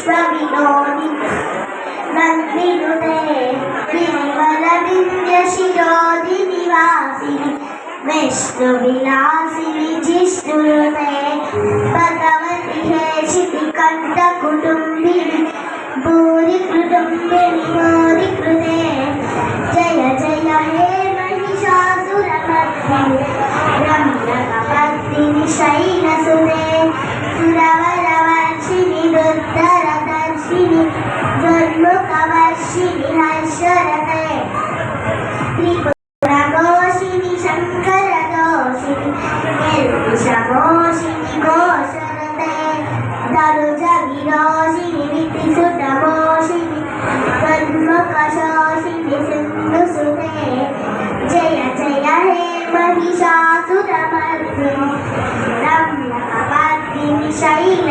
विश्वविनोदिनि नन्दिनुते गिरिवरविन्द्यशिरोदिनि वासिनि वैष्णविलासिनि जिष्णुनुते भगवति हेशितिकण्ठकुटुम्बिनि भूरि कुटुम्बिनि भूरि कृते जय जय हे महिषासुरमर्दिनि रम्यकपर्दिनि शैलसुते सुरवरवर्षिणि दुर्धरदर्शिनि दुर्मुखवर्षिणि हर्षरते त्रिपुरघोषिणि शङ्करदोषिणि निर्विषमोषिणि घोषरते दरुजविरोषिणि विधिसुतमोषिणि तन्मुखशोषिणि सिन्धुसुते जय जय हे महिषासुरमर्दिनि रम्यकपर्दिनि शैलसुते